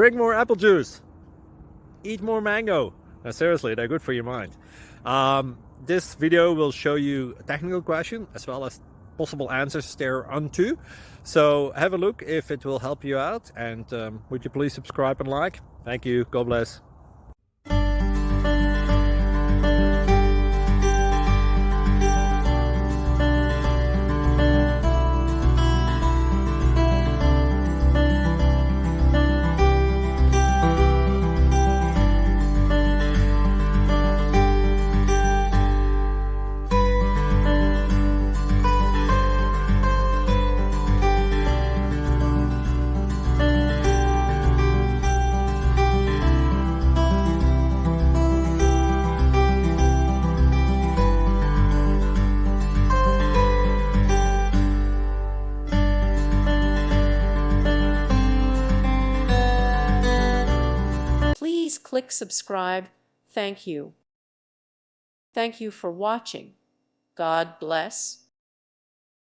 drink more apple juice, eat more mango. Now, seriously, they're good for your mind. This video will show you a technical question as well as possible answers thereunto. So have a look if it will help you out, and would you please subscribe and like? Thank you. God bless. Please click subscribe. Thank you. Thank you for watching. God bless.